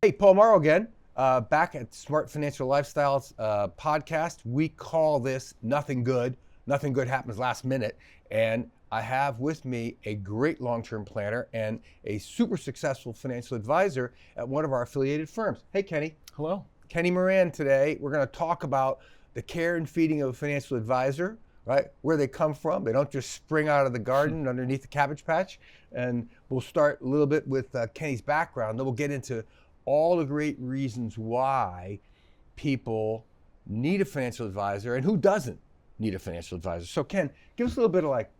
Hey, Paul Morrow again, back at Smart Financial Lifestyles podcast. We call this Nothing Good. Nothing good happens last minute. And I have with me a great long-term planner and a super successful financial advisor at one of our affiliated firms. Hey, Kenny. Hello. Kenny Moran today. We're going to talk about the care and feeding of a financial advisor, right? Where they come from. They don't just spring out of the garden underneath the cabbage patch. And we'll start a little bit with Kenny's background. Then we'll get into all the great reasons why people need a financial advisor and who doesn't need a financial advisor. So Ken, give us a little bit of like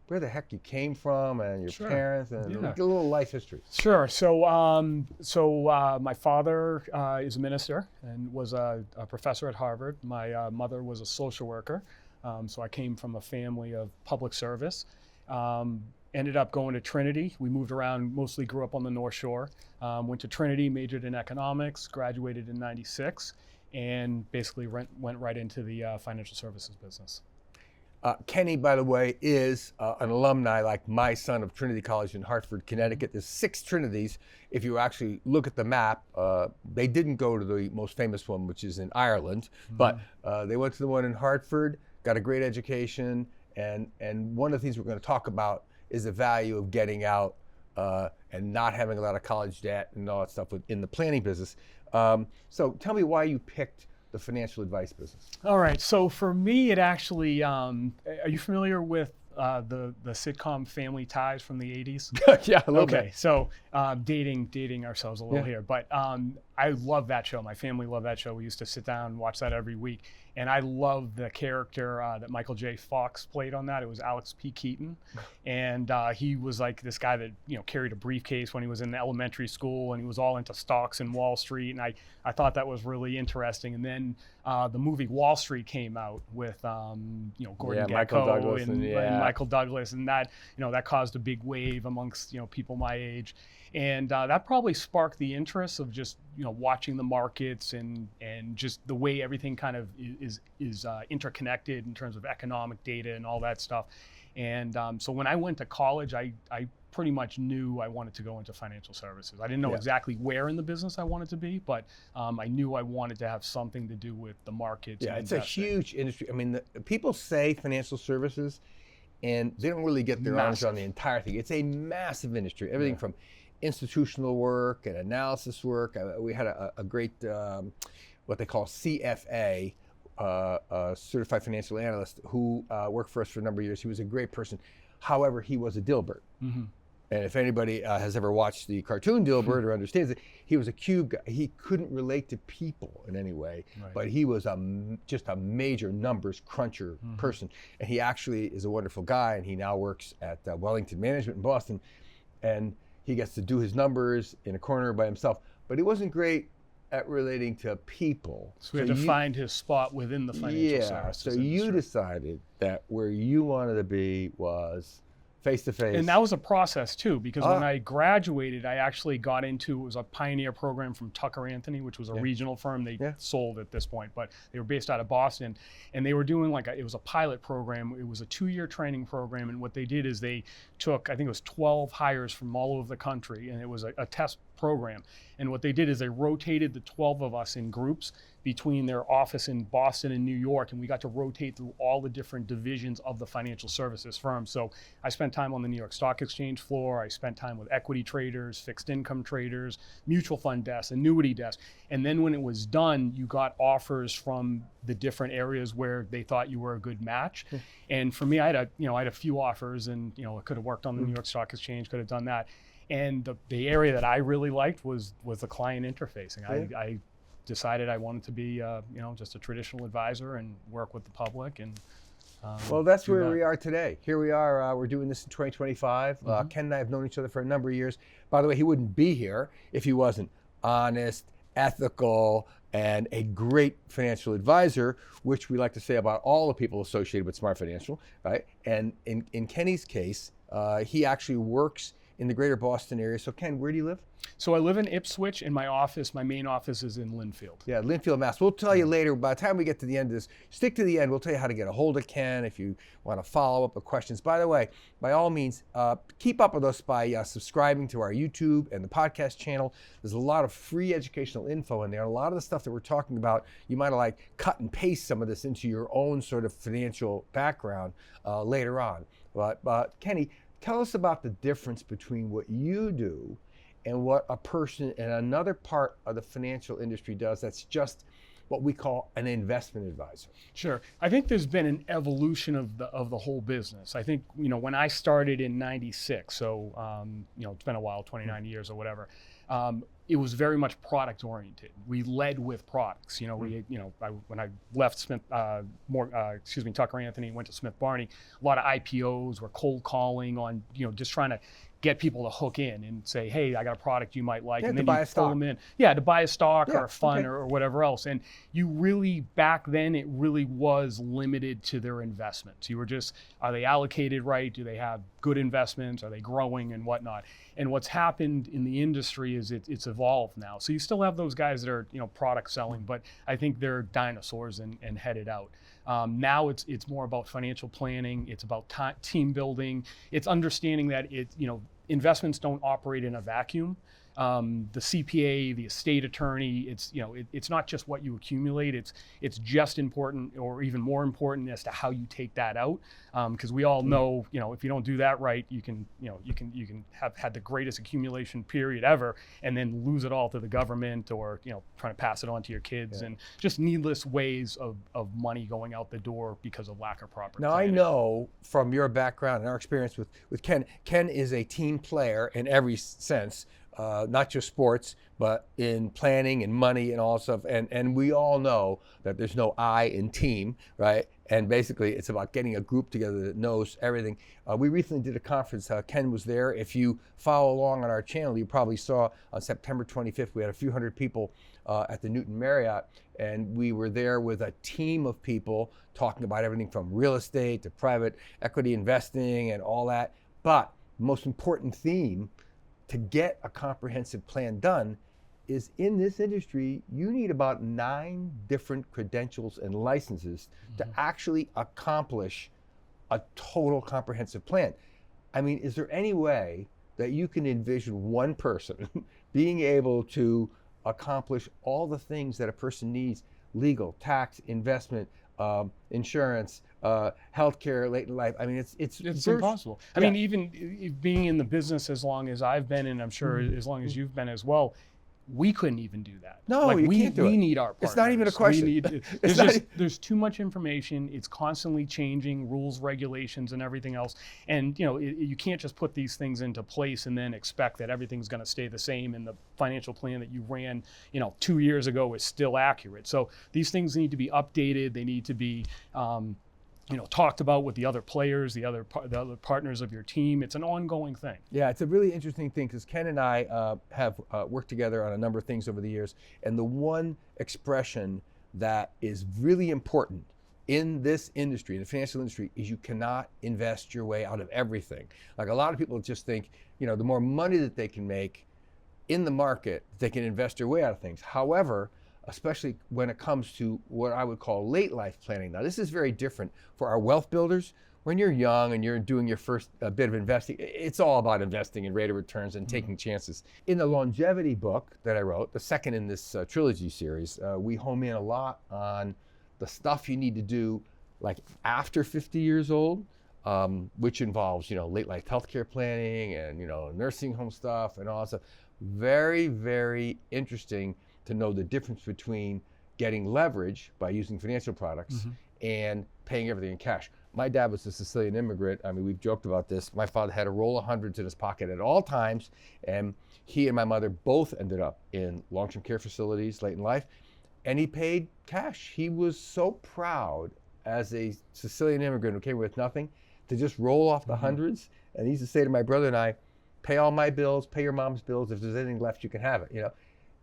where the heck you came from and your parents and a little life history. Sure. So, my father is a minister and was a professor at Harvard. My mother was a social worker. So I came from a family of public service. Ended up going to Trinity. We moved around, mostly grew up on the North Shore. Went to Trinity, majored in economics, graduated in '96, and basically went right into the financial services business. Kenny, by the way, is an alumni like my son of Trinity College in Hartford, Connecticut. There's 6 Trinities. If you actually look at the map, they didn't go to the most famous one, which is in Ireland, but they went to the one in Hartford, got a great education, and one of the things we're going to talk about is the value of getting out and not having a lot of college debt and all that stuff in the planning business. So tell me why you picked the financial advice business. All right. So for me, it actually, are you familiar with the sitcom Family Ties from the 80s? Yeah, a little bit. Okay. So dating ourselves a little here, but I love that show. My family loved that show. We used to sit down and watch that every week. And I love the character that Michael J. Fox played on that. It was Alex P. Keaton. And he was like this guy that, carried a briefcase when he was in elementary school, and he was all into stocks and Wall Street. And I thought that was really interesting. And then the movie Wall Street came out with, Gordon Gekko and Michael Douglas. And that, that caused a big wave amongst, people my age. And that probably sparked the interest of just watching the markets and just the way everything kind of is interconnected in terms of economic data and all that stuff. And so when I went to college, I pretty much knew I wanted to go into financial services. I didn't know exactly where in the business I wanted to be, but I knew I wanted to have something to do with the markets. Yeah, it's a huge industry. I mean, people say financial services, and they don't really get their arms around the entire thing. It's a massive industry. Everything from institutional work and analysis work. We had a great, what they call CFA, Certified Financial Analyst, who worked for us for a number of years. He was a great person. However, he was a Dilbert. Mm-hmm. And if anybody has ever watched the cartoon Dilbert or understands it, he was a cube guy. He couldn't relate to people in any way, but he was just a major numbers cruncher person. And he actually is a wonderful guy, and he now works at Wellington Management in Boston. And he gets to do his numbers in a corner by himself, but he wasn't great at relating to people. So he had to find his spot within the financial services industry. You decided that where you wanted to be was face-to-face. And that was a process too, because when I graduated, I actually got into, it was a pioneer program from Tucker Anthony, which was a regional firm. They sold at this point, but they were based out of Boston. And they were doing it was a pilot program. It was a 2-year training program. And what they did is they took, I think it was 12 hires from all over the country, and it was a test program. And what they did is they rotated the 12 of us in groups between their office in Boston and New York, and we got to rotate through all the different divisions of the financial services firm. So I spent time on the New York Stock Exchange floor. I spent time with equity traders, fixed income traders, mutual fund desks, annuity desks. And then when it was done, you got offers from the different areas where they thought you were a good match. And for me, I had a few offers, and I could have worked on the New York Stock Exchange, could have done that. And the area that I really liked was the client interfacing. I decided I wanted to be, just a traditional advisor and work with the public. And well, that's where we are today. Here we are. We're doing this in 2025. Ken and I have known each other for a number of years. By the way, he wouldn't be here if he wasn't honest, ethical, and a great financial advisor, which we like to say about all the people associated with Smart Financial, right? And in Kenny's case, he actually works in the greater Boston area. So Ken, where do you live? So I live in Ipswich, and my main office is in Linfield. Yeah, Linfield, Mass. We'll tell you later. By the time we get to the end of this, stick to the end. We'll tell you how to get a hold of Ken if you want to follow up with questions. By the way, by all means, keep up with us by subscribing to our YouTube and the podcast channel. There's a lot of free educational info in there. A lot of the stuff that we're talking about, you might have cut and paste some of this into your own sort of financial background later on. But Kenny, tell us about the difference between what you do and what a person in another part of the financial industry does that's just what we call an investment advisor. Sure. I think there's been an evolution of the whole business. I think, when I started in 96, so, it's been a while, 29 years or whatever, it was very much product oriented. We led with products. When I left Tucker Anthony, went to Smith Barney, a lot of IPOs were cold calling on, just trying to get people to hook in and say, hey, I got a product you might like, and then you pull them in. Yeah, to buy a stock or a fund or whatever else. And you really, back then, it really was limited to their investments. You were just, are they allocated right? Do they have good investments? Are they growing and whatnot? And what's happened in the industry is it's evolved now. So you still have those guys that are, product selling, but I think they're dinosaurs and headed out. Now it's more about financial planning. It's about team building. It's understanding that investments don't operate in a vacuum. The CPA, the estate attorney, it's not just what you accumulate. It's just important, or even more important, as to how you take that out. Because we all know, if you don't do that right, you can have had the greatest accumulation period ever, and then lose it all to the government, or trying to pass it on to your kids, and just needless ways of money going out the door because of lack of proper planning. I know from your background and our experience with Ken is a team player in every sense. Not just sports, but in planning and money and all stuff. And we all know that there's no I in team, right? And basically it's about getting a group together that knows everything. We recently did a conference. Ken was there. If you follow along on our channel, you probably saw on September 25th, we had a few hundred people at the Newton Marriott. And we were there with a team of people talking about everything from real estate to private equity investing and all that. But the most important theme to get a comprehensive plan done is, in this industry, you need about 9 different credentials and licenses to actually accomplish a total comprehensive plan. I mean, is there any way that you can envision one person being able to accomplish all the things that a person needs: legal, tax, investment, insurance, healthcare, late in life? I mean, it's impossible. I mean, even being in the business as long as I've been, and I'm sure as long as you've been as well, we couldn't even do that. No, you can't do it. We need our partners. It's not even a question. There's too much information. It's constantly changing, rules, regulations, and everything else. And you can't just put these things into place and then expect that everything's going to stay the same, and the financial plan that you ran 2 years ago is still accurate. So these things need to be updated. They need to be talked about with the other players, the other partners of your team. It's an ongoing thing. Yeah, it's a really interesting thing, because Ken and I have worked together on a number of things over the years. And the one expression that is really important in this industry, in the financial industry, is you cannot invest your way out of everything. Like, a lot of people just think, the more money that they can make in the market, they can invest their way out of things. However, especially when it comes to what I would call late life planning. Now, this is very different for our wealth builders. When you're young and you're doing your first bit of investing, it's all about investing in rate of returns and taking chances. In the longevity book that I wrote, the second in this trilogy series, we home in a lot on the stuff you need to do like after 50 years old, which involves, late life healthcare planning and, nursing home stuff and all that stuff. Very, very interesting to know the difference between getting leverage by using financial products and paying everything in cash. My dad was a Sicilian immigrant. I mean, we've joked about this. My father had a roll of hundreds in his pocket at all times, and he and my mother both ended up in long-term care facilities late in life, and he paid cash. He was so proud, as a Sicilian immigrant who came with nothing, to just roll off the hundreds. And he used to say to my brother and I, pay all my bills, pay your mom's bills. If there's anything left, you can have it.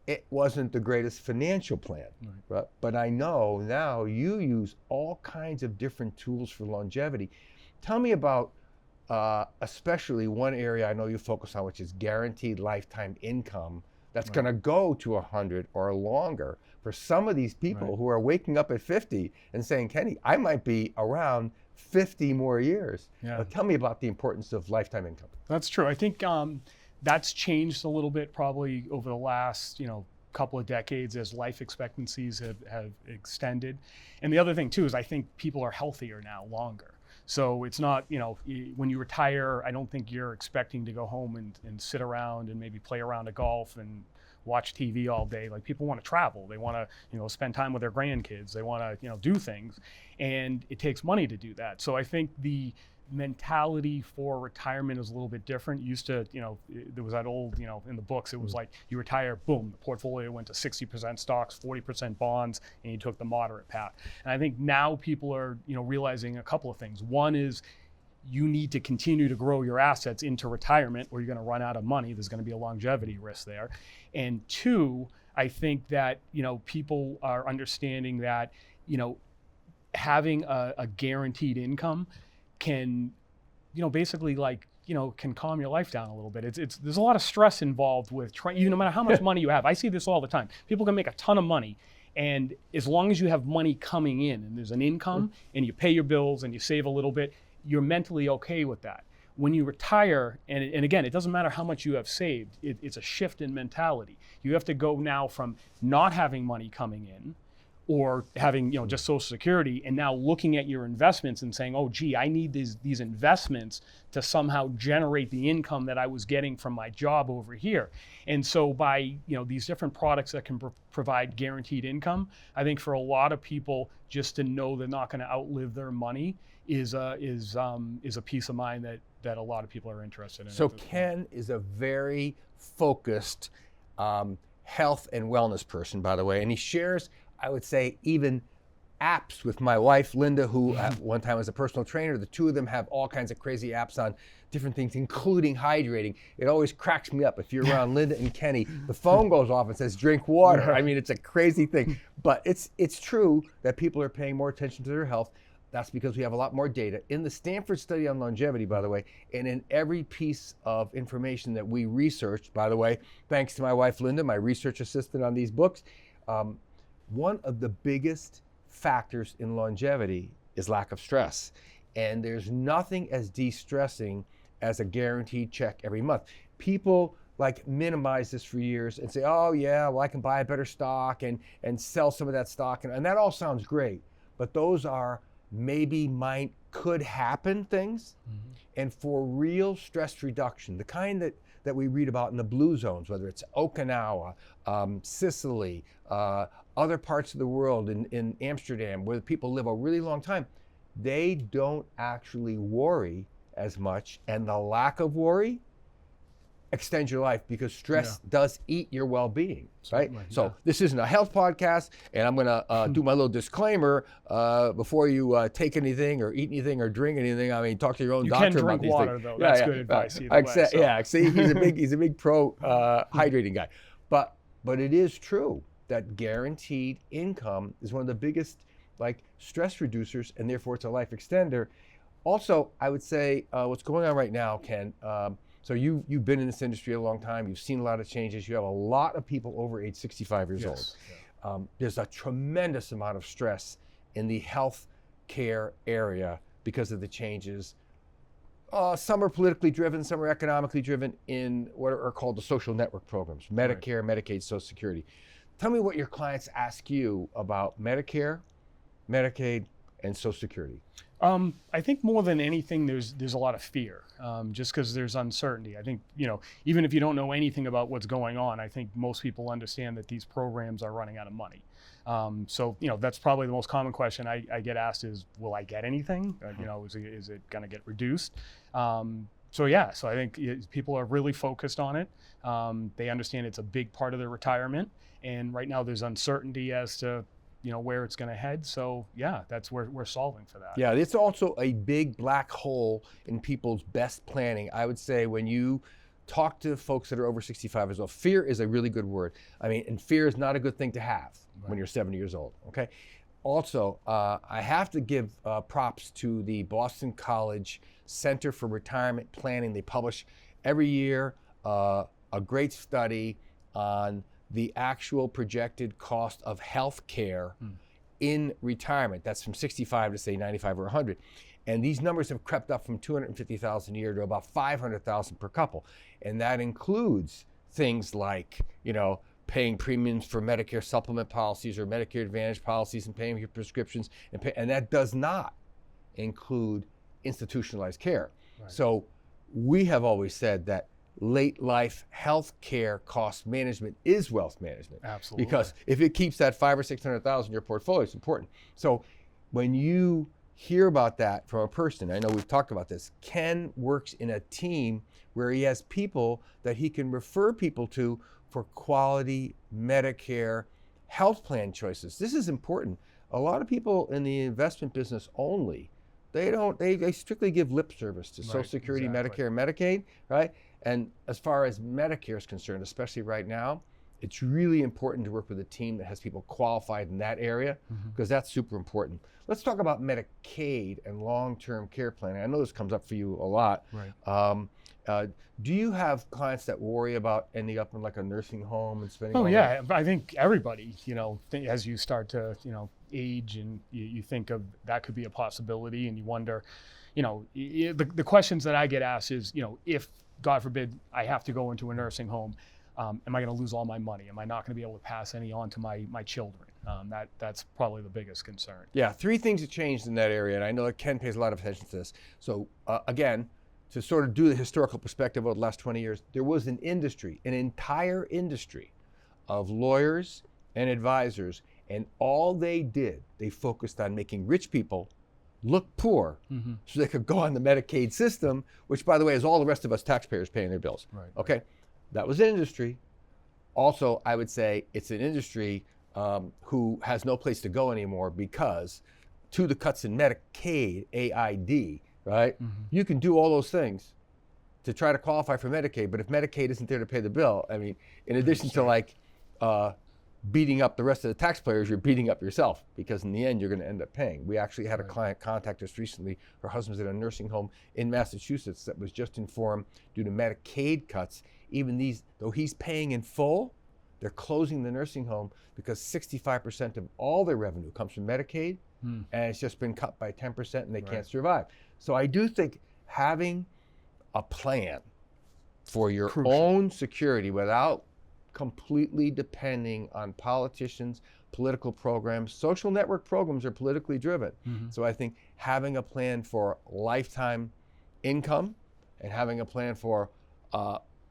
It wasn't the greatest financial plan, right? But I know now you use all kinds of different tools for longevity. Tell me about especially one area I know you focus on, which is guaranteed lifetime income that's going to go to 100 or longer for some of these people who are waking up at 50 and saying, Kenny, I might be around 50 more years. Tell me about the importance of lifetime income. That's true. I think that's changed a little bit probably over the last, couple of decades as life expectancies have extended. And the other thing too is I think people are healthier now longer. So it's not, when you retire, I don't think you're expecting to go home and sit around and maybe play around a golf and watch TV all day. Like, people want to travel. They want to, spend time with their grandkids. They want to, do things. And it takes money to do that. So I think the mentality for retirement is a little bit different. Used to, there was that old, in the books, it was like you retire, boom, the portfolio went to 60% stocks, 40% bonds, and you took the moderate path. And I think now people are, realizing a couple of things. One is you need to continue to grow your assets into retirement, or you're going to run out of money. There's going to be a longevity risk there. And two, I think that, people are understanding that, having a guaranteed income can, basically can calm your life down a little bit. There's a lot of stress involved with trying, no matter how much money you have. I see this all the time. People can make a ton of money, and as long as you have money coming in and there's an income and you pay your bills and you save a little bit, you're mentally okay with that. When you retire, and again, it doesn't matter how much you have saved, it's a shift in mentality. You have to go now from not having money coming in, or having, just Social Security, and now looking at your investments and saying, oh, gee, I need these investments to somehow generate the income that I was getting from my job over here. And so by, these different products that can provide guaranteed income, I think for a lot of people, just to know they're not going to outlive their money is a peace of mind that a lot of people are interested in. So Ken is a very focused health and wellness person, by the way, and he shares, I would say, even apps with my wife, Linda, who at one time was a personal trainer. The two of them have all kinds of crazy apps on different things, including hydrating. It always cracks me up. If you're around Linda and Kenny, the phone goes off and says, drink water. I mean, it's a crazy thing. But it's true that people are paying more attention to their health. That's because we have a lot more data. In the Stanford study on longevity, by the way, and in every piece of information that we researched, by the way, thanks to my wife, Linda, my research assistant on these books, one of the biggest factors in longevity is lack of stress. And there's nothing as de-stressing as a guaranteed check every month. People minimize this for years and say, oh yeah, well, I can buy a better stock and sell some of that stock. And that all sounds great, but those are maybe could happen things. And for real stress reduction, the kind that we read about in the blue zones, whether it's Okinawa, Sicily, other parts of the world, in Amsterdam, where people live a really long time, they don't actually worry as much. And the lack of worry extends your life, because stress does eat your well-being, right? So this isn't a health podcast, and I'm gonna do my little disclaimer before you take anything or eat anything or drink anything. I mean, talk to your own doctor about these things. You can drink water, though. That's good advice either way. Yeah, see, he's a big pro hydrating guy. But it is true that guaranteed income is one of the biggest stress reducers, and therefore it's a life extender. Also, I would say what's going on right now, Ken, so you've been in this industry a long time. You've seen a lot of changes. You have a lot of people over age 65 years old. There's a tremendous amount of stress in the health care area because of the changes. Some are politically driven, some are economically driven in what are called the social network programs, Medicare, Medicaid, Social Security. Tell me what your clients ask you about Medicare, Medicaid, and Social Security. I think more than anything, there's a lot of fear, just because there's uncertainty. I think, even if you don't know anything about what's going on, I think most people understand that these programs are running out of money. So, that's probably the most common question I get asked is, will I get anything? Is it going to get reduced? So I think people are really focused on it. They understand it's a big part of their retirement. And right now there's uncertainty as to where it's going to head. So that's where we're solving for that. Yeah, it's also a big black hole in people's best planning. I would say when you talk to folks that are over 65 as well, fear is a really good word. I mean, and fear is not a good thing to have when you're 70 years old, okay? Also, I have to give props to the Boston College Center for Retirement Planning. They publish every year a great study on the actual projected cost of health care in retirement. That's from 65 to say 95 or 100. And these numbers have crept up from 250,000 a year to about 500,000 per couple. And that includes things like, paying premiums for Medicare supplement policies or Medicare Advantage policies and paying your prescriptions. And that does not include institutionalized care. Right. So we have always said that late life health care cost management is wealth management. Absolutely. Because if it keeps that 500,000 or 600,000 in your portfolio, it's important. So when you hear about that from a person, I know we've talked about this, Ken works in a team where he has people that he can refer people to for quality Medicare health plan choices. This is important. A lot of people in the investment business only, they strictly give lip service to Social Security, exactly. Medicare, Medicaid, right? And as far as Medicare is concerned, especially right now, it's really important to work with a team that has people qualified in that area, because that's super important. Let's talk about Medicaid and long-term care planning. I know this comes up for you a lot. Right. Do you have clients that worry about ending up in like a nursing home and spending? Oh yeah, I think everybody, as you start to, age and you think of that could be a possibility, and you wonder, the questions that I get asked is, if God forbid I have to go into a nursing home, am I going to lose all my money? Am I not going to be able to pass any on to my children? That's probably the biggest concern. Yeah, 3 things have changed in that area, and I know that Ken pays a lot of attention to this. So again, to sort of do the historical perspective over the last 20 years, there was an entire industry of lawyers and advisors, and all they did, they focused on making rich people look poor so they could go on the Medicaid system, which, by the way, is all the rest of us taxpayers paying their bills. Right. Okay, that was an industry. Also, I would say it's an industry who has no place to go anymore, because to the cuts in Medicaid, AID, right? You can do all those things to try to qualify for Medicaid, but if Medicaid isn't there to pay the bill, I mean, in addition to beating up the rest of the taxpayers, you're beating up yourself, because in the end, you're going to end up paying. We actually had a client contact us recently. Her husband's in a nursing home in Massachusetts that was just informed due to Medicaid cuts, even these, though he's paying in full, they're closing the nursing home because 65% of all their revenue comes from Medicaid, and it's just been cut by 10% and they can't survive. So I do think having a plan for your own security without completely depending on politicians, political programs. Social network programs are politically driven. So I think having a plan for lifetime income and having a plan for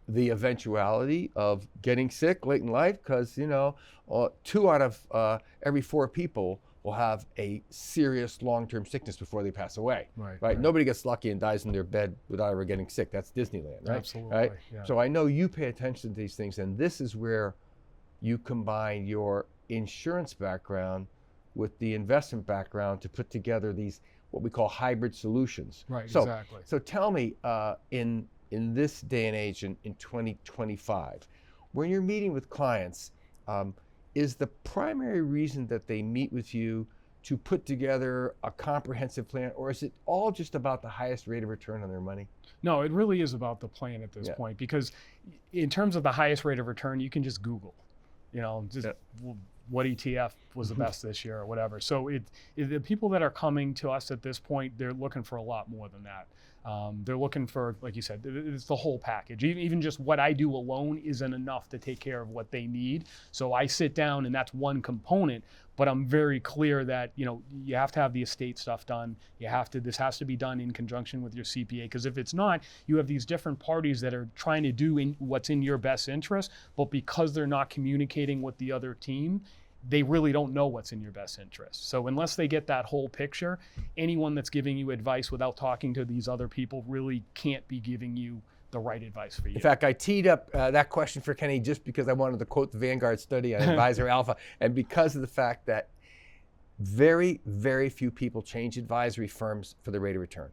the eventuality of getting sick late in life, because 2 out of every 4 people will have a serious long-term sickness before they pass away. Right? Nobody gets lucky and dies in their bed without ever getting sick. That's Disneyland, right? Absolutely. Right? Yeah. So I know you pay attention to these things, and this is where you combine your insurance background with the investment background to put together these what we call hybrid solutions. Right. Exactly. So tell me, in this day and age, in 2025, when you're meeting with clients, is the primary reason that they meet with you to put together a comprehensive plan, or is it all just about the highest rate of return on their money? No, it really is about the plan at this point, because in terms of the highest rate of return, you can just Google, what ETF was the best this year or whatever. So the people that are coming to us at this point, they're looking for a lot more than that. They're looking for, like you said, it's the whole package. Even just what I do alone isn't enough to take care of what they need. So I sit down, and that's one component, but I'm very clear that, you have to have the estate stuff done. This has to be done in conjunction with your CPA, because if it's not, you have these different parties that are trying to do what's in your best interest, but because they're not communicating with the other team, they really don't know what's in your best interest. So unless they get that whole picture, anyone that's giving you advice without talking to these other people really can't be giving you the right advice for you. In fact, I teed up that question for Kenny just because I wanted to quote the Vanguard study on Advisor Alpha, and because of the fact that very, very few people change advisory firms for the rate of return.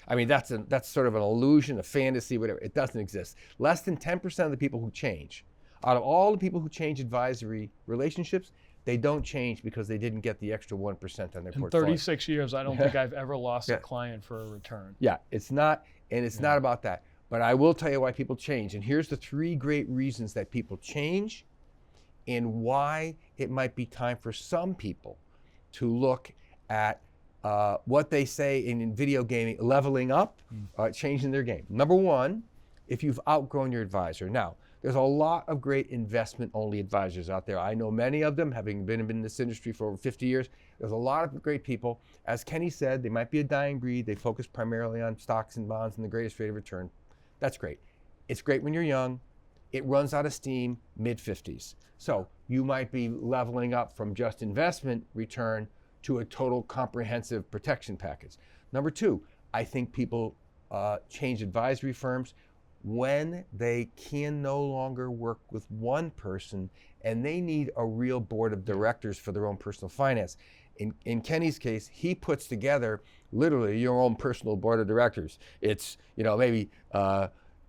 I mean, that's sort of an illusion, a fantasy, whatever. It doesn't exist. Less than 10% of the people who change, out of all the people who change advisory relationships, they don't change because they didn't get the extra 1% on their In portfolio. 36 years, I don't think I've ever lost a client for a return. Yeah, it's not, and it's not about that. But I will tell you why people change. And here's the 3 great reasons that people change and why it might be time for some people to look at what they say in video gaming, leveling up, changing their game. Number 1, if you've outgrown your advisor. Now, there's a lot of great investment-only advisors out there. I know many of them, having been in this industry for over 50 years. There's a lot of great people. As Kenny said, they might be a dying breed. They focus primarily on stocks and bonds and the greatest rate of return. That's great. It's great when you're young. It runs out of steam mid-50s. So you might be leveling up from just investment return to a total comprehensive protection package. Number 2, I think people change advisory firms when they can no longer work with one person and they need a real board of directors for their own personal finance. In Kenny's case, he puts together literally your own personal board of directors. It's, maybe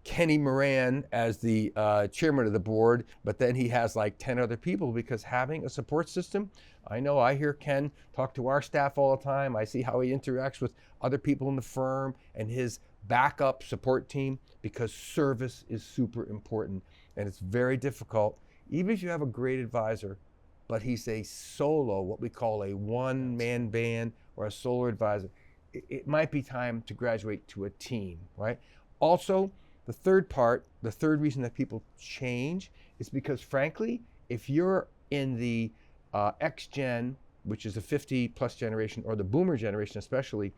Ken Moran as the chairman of the board, but then he has like 10 other people, because having a support system, I hear Ken talk to our staff all the time. I see how he interacts with other people in the firm and his backup support team, because service is super important, and it's very difficult, even if you have a great advisor, but he's a solo, what we call a one-man band or a solo advisor. It might be time to graduate to a team, right? Also, the third reason that people change is because, frankly, if you're in the X-Gen, which is a 50-plus generation, or the boomer generation especially,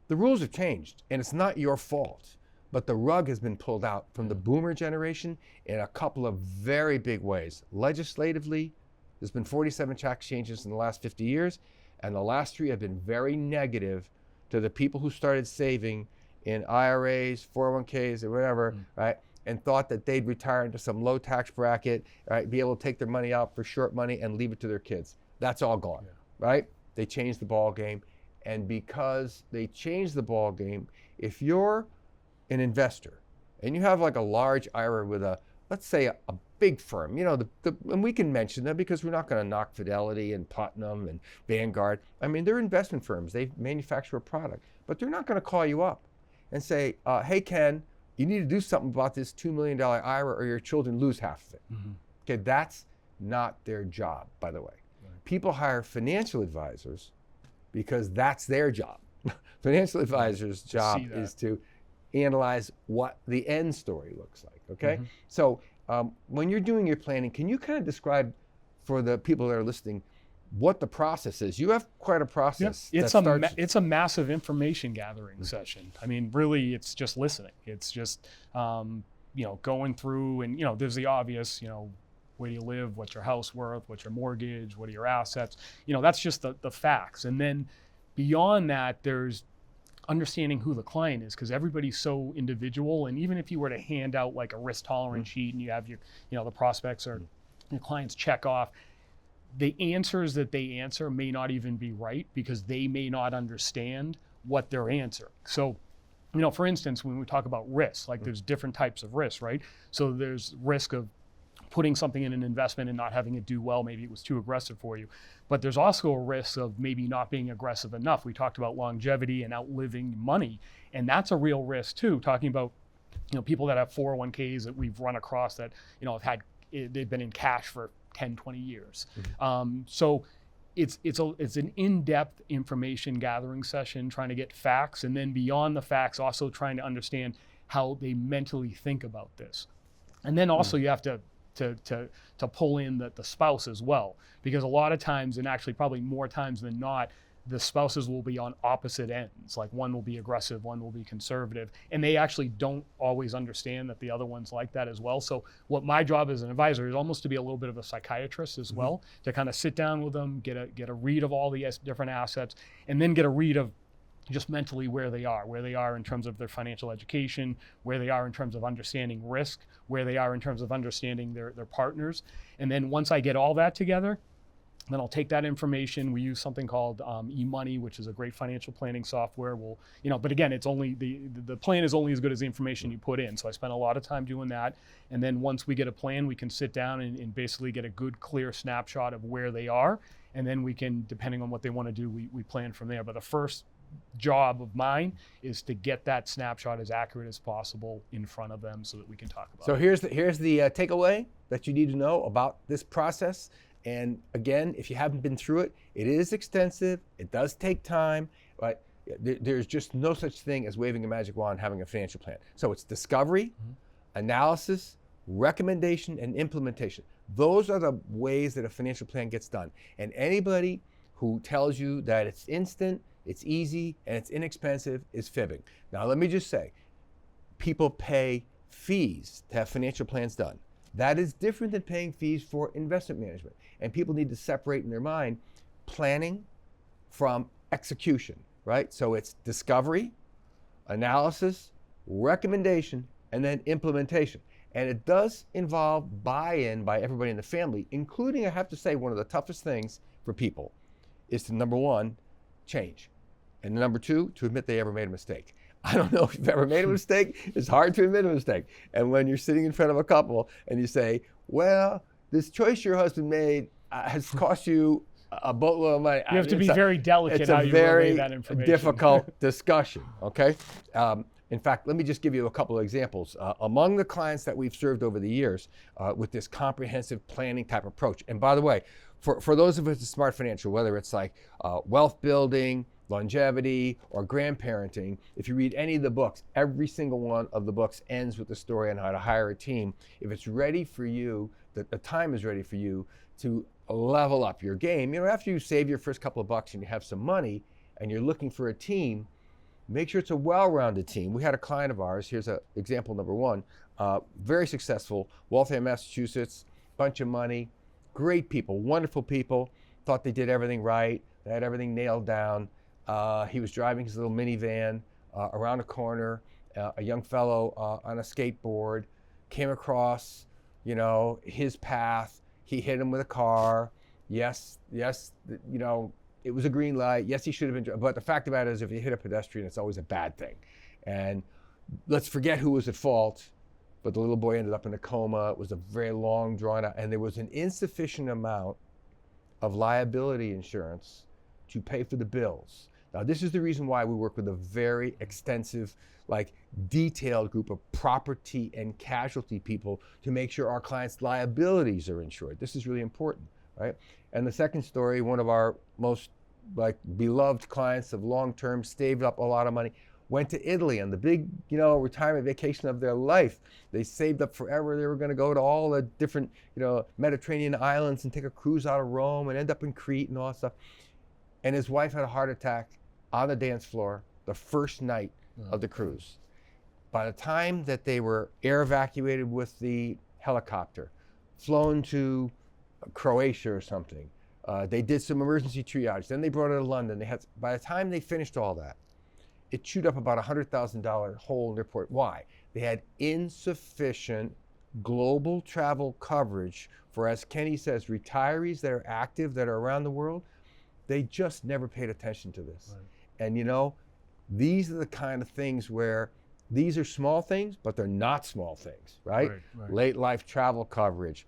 the rules have changed, and it's not your fault. But the rug has been pulled out from the boomer generation in a couple of very big ways. Legislatively, there's been 47 tax changes in the last 50 years, and the last 3 have been very negative to the people who started saving in IRAs, 401ks, or whatever, right? And thought that they'd retire into some low tax bracket, right? Be able to take their money out for short money and leave it to their kids. That's all gone, right? They changed the ball game. And because they changed the ball game, if you're an investor and you have like a large IRA with let's say a big firm, and we can mention them because we're not going to knock Fidelity and Putnam and Vanguard. I mean, they're investment firms. They manufacture a product, but they're not going to call you up and say, hey, Ken, you need to do something about this $2 million IRA or your children lose half of it. Okay, that's not their job, by the way. Right. People hire financial advisors because that's their job. Financial advisors' job is to analyze what the end story looks like, okay? So when you're doing your planning, can you kind of describe for the people that are listening what the process is? You have quite a process. It's a massive information gathering session. I mean, really, it's just listening. It's just, going through, and, there's the obvious, where do you live, what's your house worth, what's your mortgage, what are your assets? That's just the facts. And then beyond that, there's understanding who the client is, because everybody's so individual. And even if you were to hand out like a risk tolerance sheet and you have your, the prospects or your clients check off, the answers that they answer may not even be right, because they may not understand what they're answering. So, for instance, when we talk about risk, like there's different types of risk, right? So there's risk of putting something in an investment and not having it do well. Maybe it was too aggressive for you. But there's also a risk of maybe not being aggressive enough. We talked about longevity and outliving money, and that's a real risk too. Talking about, people that have 401ks that we've run across that, they've been in cash for 10, 20 years. So it's an in-depth information gathering session, trying to get facts, and then beyond the facts, also trying to understand how they mentally think about this. And then also you have to pull in the spouse as well, because a lot of times, and actually probably more times than not, the spouses will be on opposite ends. Like one will be aggressive, one will be conservative, and they actually don't always understand that the other one's like that as well. So what my job as an advisor is almost to be a little bit of a psychiatrist as well, to kind of sit down with them, get a read of all the different assets, and then get a read of just mentally where they are in terms of their financial education, where they are in terms of understanding risk, where they are in terms of understanding their partners. And then once I get all that together, Then I'll take that information. We use something called eMoney, which is a great financial planning software. But again, it's only the plan is only as good as the information you put in. So I spend a lot of time doing that. And then once we get a plan, we can sit down and basically get a good, clear snapshot of where they are. And then we can, depending on what they want to do, we plan from there. But the first job of mine is to get that snapshot as accurate as possible in front of them so that we can talk about it. So here's the takeaway that you need to know about this process. And again, if you haven't been through it, it is extensive. It does take time, but there's just no such thing as waving a magic wand, having a financial plan. So it's discovery, analysis, recommendation, and implementation. Those are the ways that a financial plan gets done. And anybody who tells you that it's instant, it's easy, and it's inexpensive is fibbing. Now, let me just say, people pay fees to have financial plans done. That is different than paying fees for investment management. And people need to separate in their mind planning from execution, right? So it's discovery, analysis, recommendation, and then implementation. And it does involve buy-in by everybody in the family, including, I have to say, one of the toughest things for people is to, number one, change. And number two, to admit they ever made a mistake. I don't know if you've ever made a mistake. It's hard to admit a mistake. And when you're sitting in front of a couple and you say, well, this choice your husband made has cost you a boatload of money. You have to be very delicate how you relay that information. It's a very difficult discussion, okay? In fact, let me just give you a couple of examples. Among the clients that we've served over the years with this comprehensive planning type approach, and by the way, for those of us at Smart Financial, whether it's like wealth building, longevity, or grandparenting, if you read any of the books, every single one of the books ends with the story on how to hire a team. If it's ready for you, the time is ready for you to level up your game. After you save your first couple of bucks and you have some money and you're looking for a team, make sure it's a well-rounded team. We had a client of ours, here's example number one, very successful, Waltham, Massachusetts, bunch of money, great people, wonderful people, thought they did everything right, they had everything nailed down. He was driving his little minivan around a corner. A young fellow on a skateboard came across, his path. He hit him with a car. Yes, it was a green light. Yes, he should have been. But the fact about it is, if you hit a pedestrian, it's always a bad thing. And let's forget who was at fault. But the little boy ended up in a coma. It was a very long, drawn out, and there was an insufficient amount of liability insurance to pay for the bills. Now, this is the reason why we work with a very extensive, detailed group of property and casualty people to make sure our clients' liabilities are insured. This is really important, right? And the second story, one of our most beloved clients of long-term, saved up a lot of money, went to Italy on the big, retirement vacation of their life. They saved up forever. They were going to go to all the different, Mediterranean islands and take a cruise out of Rome and end up in Crete and all that stuff. And his wife had a heart attack on the dance floor the first night of the cruise. By the time that they were air evacuated with the helicopter, flown to Croatia or something, they did some emergency triage. Then they brought her to London. By the time they finished all that, it chewed up about $100,000 hole in their report. Why? They had insufficient global travel coverage for, as Kenny says, retirees that are active, that are around the world. They just never paid attention to this. Right. And these are the kind of things where these are small things, but they're not small things, right? Right. Late life travel coverage,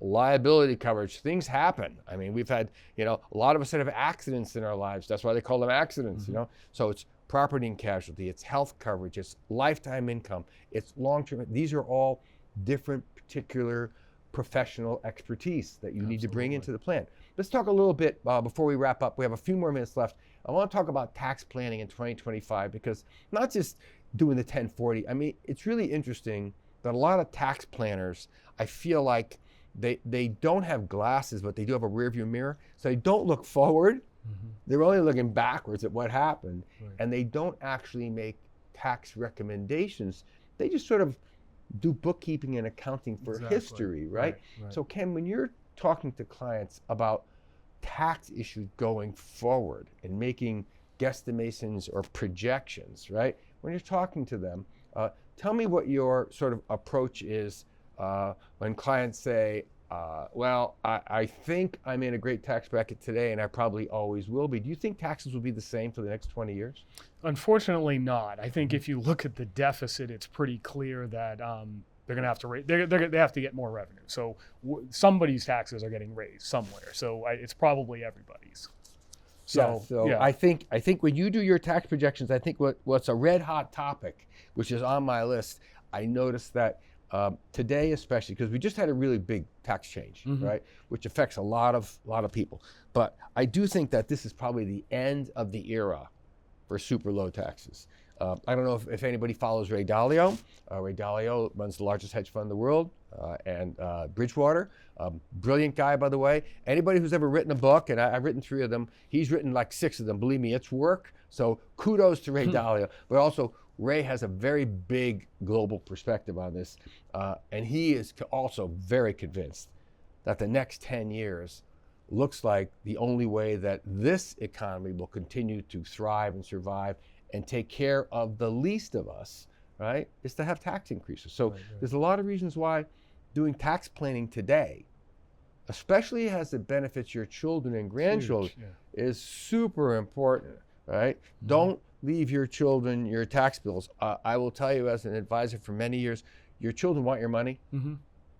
liability coverage, things happen. I mean, we've had, a lot of us that have accidents in our lives. That's why they call them accidents, So it's property and casualty, it's health coverage, it's lifetime income, it's long-term. These are all different particular professional expertise that you need to bring into the plan. Let's talk a little bit before we wrap up. We have a few more minutes left. I want to talk about tax planning in 2025 because not just doing the 1040. I mean, it's really interesting that a lot of tax planners, I feel like they don't have glasses, but they do have a rearview mirror. So they don't look forward. Mm-hmm. They're only looking backwards at what happened. Right. And they don't actually make tax recommendations. They just sort of do bookkeeping and accounting for history, right? So Ken, when you're talking to clients about tax issues going forward and making guesstimations or projections, right? When you're talking to them, tell me what your sort of approach is when clients say, Well, I think I'm in a great tax bracket today, and I probably always will be. Do you think taxes will be the same for the next 20 years? Unfortunately not. I think if you look at the deficit, it's pretty clear that they're going to have to they have to get more revenue. So somebody's taxes are getting raised somewhere. So it's probably everybody's. So, yeah. I think when you do your tax projections, I think what's a red hot topic, which is on my list, I noticed that today, especially because we just had a really big tax change, right, which affects a lot of people. But I do think that this is probably the end of the era for super low taxes. I don't know if anybody follows Ray Dalio. Ray Dalio runs the largest hedge fund in the world, and Bridgewater. Brilliant guy, by the way. Anybody who's ever written a book, and I've written 3 of them, he's written like 6 of them. Believe me, it's work. So kudos to Ray Dalio. But also, Ray has a very big global perspective on this, and he is also very convinced that the next 10 years looks like the only way that this economy will continue to thrive and survive and take care of the least of us, right, is to have tax increases. So there's a lot of reasons why doing tax planning today, especially as it benefits your children and grandchildren, is super important, right? Don't leave your children your tax bills. I will tell you as an advisor for many years, your children want your money,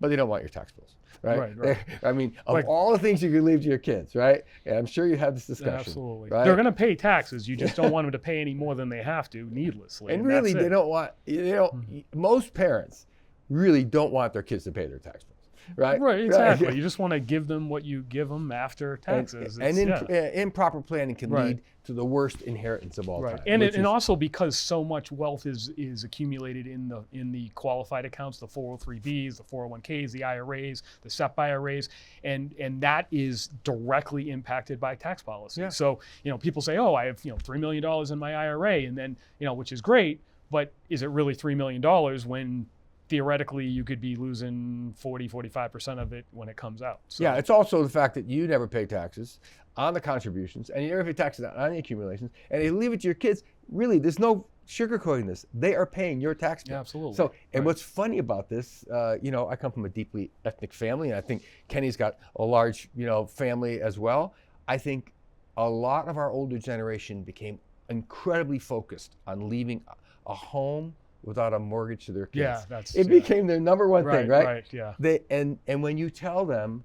but they don't want your tax bills, right? I mean, of all the things you can leave to your kids, right? And I'm sure you have this discussion. Absolutely. Right? They're going to pay taxes. You just don't want them to pay any more than they have to, needlessly. And really, they don't want, most parents really don't want their kids to pay their tax bills. Right, exactly. Right. You just want to give them what you give them after taxes. And improper planning can lead to the worst inheritance of all time. And also because so much wealth is accumulated in the qualified accounts, the 403bs, the 401ks, the IRAs, the SEP IRAs, and that is directly impacted by tax policy. So people say, oh, I have $3 million in my IRA, and then which is great, but is it really $3 million when theoretically you could be losing 45% of it when it comes out? So. Yeah, it's also the fact that you never pay taxes on the contributions, and you never pay taxes on the accumulations, and you leave it to your kids. Really, there's no sugarcoating this. They are paying your tax bill. Yeah, absolutely. So, and what's funny about this, I come from a deeply ethnic family, and I think Kenny's got a large, family as well. I think a lot of our older generation became incredibly focused on leaving a home without a mortgage to their kids. Yeah, it became their number one thing, right? Right, yeah. And when you tell them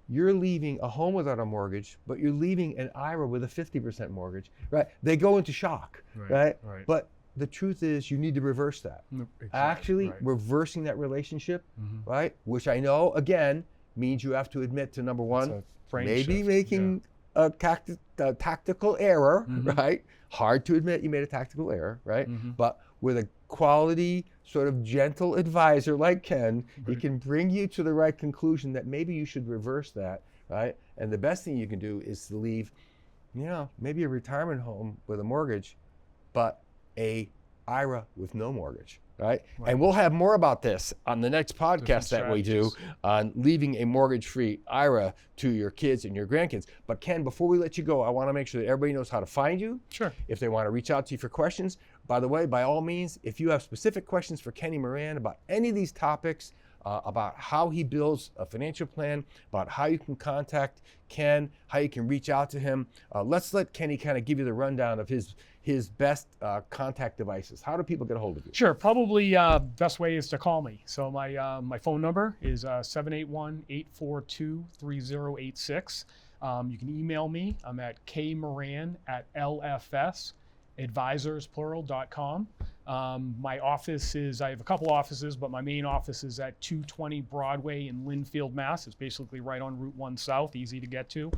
you're leaving a home without a mortgage, but you're leaving an IRA with a 50% mortgage, right? They go into shock, right? But the truth is you need to reverse that. Exactly, actually, reversing that relationship, right? Which I know, again, means you have to admit to number one, maybe making a tactical error, right? Hard to admit you made a tactical error, right? But with a quality, sort of gentle advisor like Ken, he can bring you to the right conclusion that maybe you should reverse that, right? And the best thing you can do is to leave, maybe a retirement home with a mortgage, but a IRA with no mortgage, right? And we'll have more about this on the next podcast that we do on leaving a mortgage-free IRA to your kids and your grandkids. But Ken, before we let you go, I want to make sure that everybody knows how to find you. Sure. If they want to reach out to you for questions. By the way, by all means, if you have specific questions for Kenny Moran about any of these topics, about how he builds a financial plan, about how you can contact Ken, how you can reach out to him, let's let Kenny kind of give you the rundown of his best contact devices. How do people get a hold of you? Sure, probably best way is to call me. So my phone number is 781-842-3086. You can email me. I'm at kmoran@lfsadvisorsplural.com. My office is, I have a couple offices, but my main office is at 220 Broadway in Lynnfield, Mass. It's basically right on Route 1 South, easy to get to.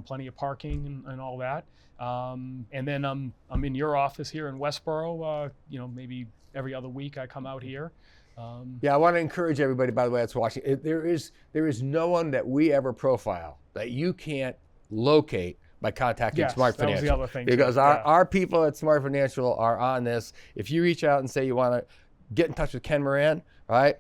Plenty of parking and all that. And then I'm in your office here in Westboro. Maybe every other week I come out here. Yeah, I want to encourage everybody, by the way, that's watching. There is no one that we ever profile that you can't locate by contacting Smart Financial. That was the other thing. Because our people at Smart Financial are on this. If you reach out and say you want to get in touch with Ken Moran, right?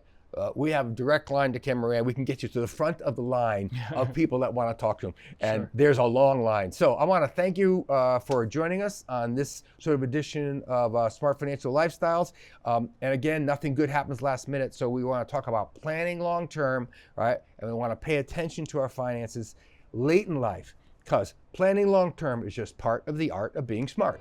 we have a direct line to Ken Moran. We can get you to the front of the line of people that want to talk to him. And there's a long line. So I want to thank you for joining us on this sort of edition of Smart Financial Lifestyles. And again, nothing good happens last minute. So we want to talk about planning long term, right? And we want to pay attention to our finances late in life, because planning long term is just part of the art of being smart.